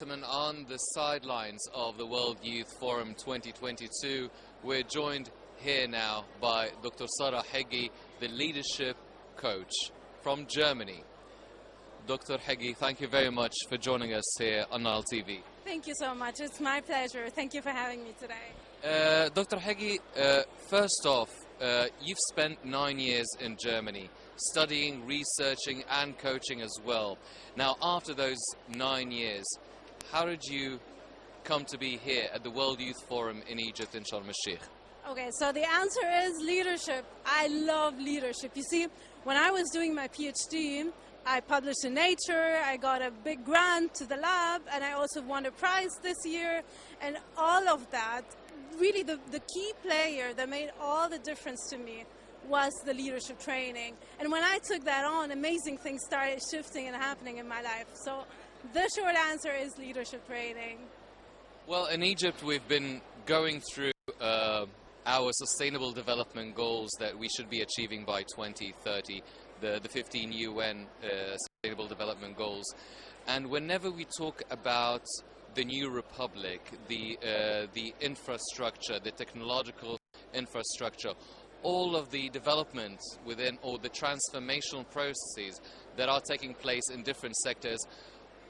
Gentlemen, on the sidelines of the World Youth Forum 2022, we're joined here now by DrSara Hegy, the leadership coach from Germany. Dr. Hegy, thank you very much for joining us here on Nile TV. Thank you so much. It's my pleasure. Thank you for having me today. Dr. Hegy, first off, you've spent 9 years in Germany, studying, researching and coaching as well. Now, after those 9 years, how did you come to be here at the World Youth Forum in Egypt in Sharm el-Sheikh? Okay, so the answer is leadership. I love leadership. You see, when I was doing my PhD, I published in Nature, I got a big grant to the lab, and I also won a prize this year. And all of that, really the key player that made all the difference to me was the leadership training. And when I took that on, amazing things started shifting and happening in my life. So the short answer is leadership training. Well, in Egypt, we've been going through our sustainable development goals that we should be achieving by 2030, the 15 UN sustainable development goals. And whenever we talk about the new republic, the infrastructure, the technological infrastructure, all of the development within, or the transformational processes that are taking place in different sectors,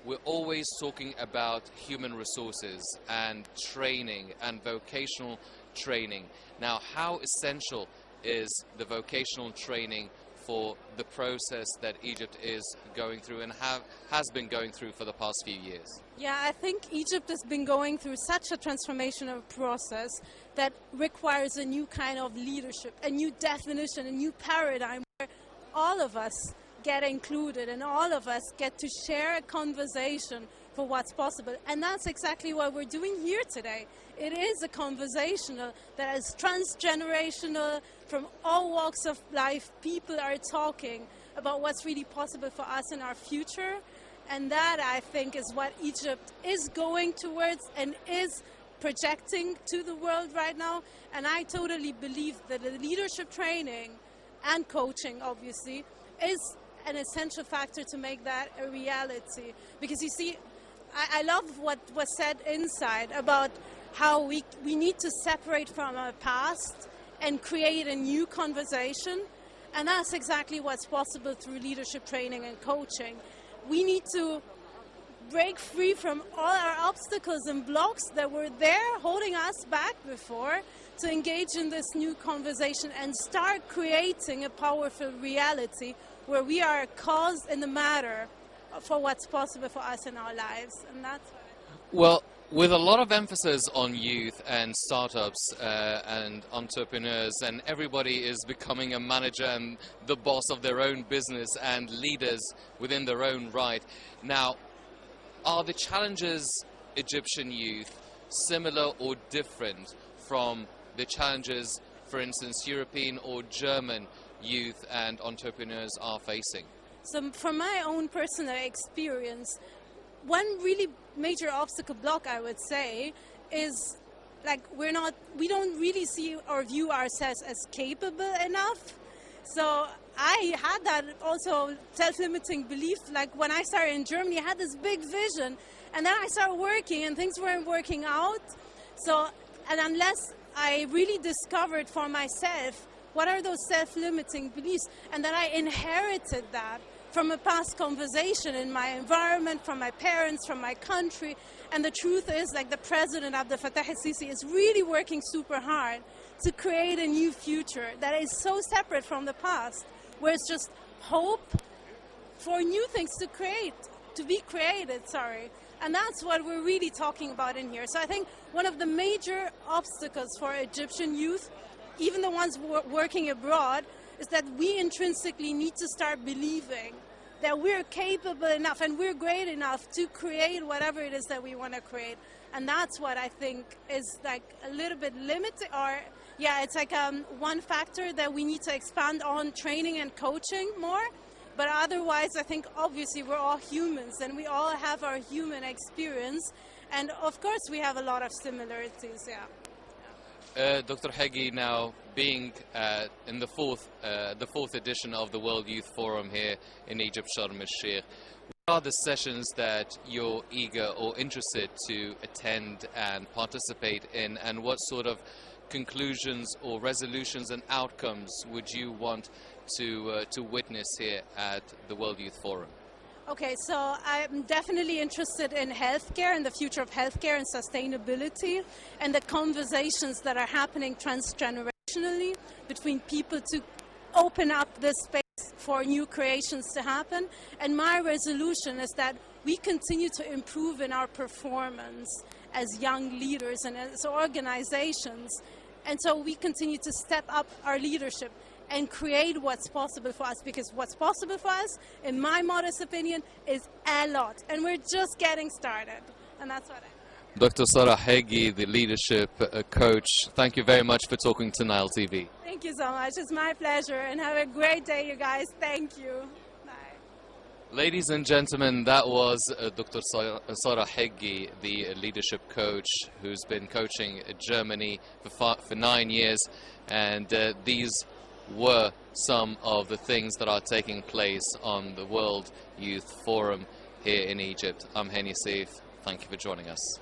we're always talking about human resources and training and vocational training. Now, how essential is the vocational training for the process that Egypt is going through and has been going through for the past few years? Yeah, I think Egypt has been going through such a transformational process that requires a new kind of leadership, a new definition, a new paradigm where all of us get included and all of us get to share a conversation for what's possible. And that's exactly what we're doing here today. It is a conversational that is transgenerational. From all walks of life, people are talking about what's really possible for us in our future. And that, I think, is what Egypt is going towards and is projecting to the world right now. And I totally believe that the leadership training and coaching, obviously, is an essential factor to make that a reality. Because you see, I love what was said inside about how we need to separate from our past and create a new conversation. And that's exactly what's possible through leadership training and coaching. We need to break free from all our obstacles and blocks that were there holding us back before to engage in this new conversation and start creating a powerful reality where we are a cause in the matter for what's possible for us in our lives. And that's well, with a lot of emphasis on youth and startups and entrepreneurs, and everybody is becoming a manager and the boss of their own business and leaders within their own right. Now, are the challenges Egyptian youth similar or different from the challenges, for instance, European or German youth and entrepreneurs are facing? So from my own personal experience, one really major obstacle block, I would say, is like we don't really see or view ourselves as capable enough. So I had that also self-limiting belief. Like when I started in Germany, I had this big vision, and then I started working and things weren't working out. So, and unless I really discovered for myself what are those self-limiting beliefs, and then I inherited that from a past conversation in my environment, from my parents, from my country. And the truth is, like, the president Abdel Fattah el-Sisi is really working super hard to create a new future that is so separate from the past, where it's just hope for new things to be created, And that's what we're really talking about in here. So I think one of the major obstacles for Egyptian youth, even the ones working abroad, is that we intrinsically need to start believing that we're capable enough and we're great enough to create whatever it is that we want to create. And that's what I think is like a little bit limited, or yeah, it's like one factor that we need to expand on, training and coaching more. But otherwise, I think obviously we're all humans and we all have our human experience. And of course we have a lot of similarities, yeah. Dr. Hegy, now being in the fourth edition of the World Youth Forum here in Egypt, Sharm el-Sheikh, are the sessions that you're eager or interested to attend and participate in, and what sort of conclusions or resolutions and outcomes would you want to witness here at the World Youth Forum? Okay, so I'm definitely interested in healthcare and the future of healthcare and sustainability, and the conversations that are happening transgenerationally between people to open up this space for new creations to happen. And my resolution is that we continue to improve in our performance as young leaders and as organizations, and so we continue to step up our leadership and create what's possible for us, because what's possible for us, in my modest opinion, is a lot, and we're just getting started, and that's what I... DrSara Hegy, the leadership coach, thank you very much for talking to Nile TV. Thank you so much, it's my pleasure, and have a great day, you guys. Thank you. Bye. Ladies and gentlemen, that was DrSara Hegy, the leadership coach who's been coaching Germany for 9 years, and these were some of the things that are taking place on the World Youth Forum here in Egypt. I'm Hany Seif. Thank you for joining us.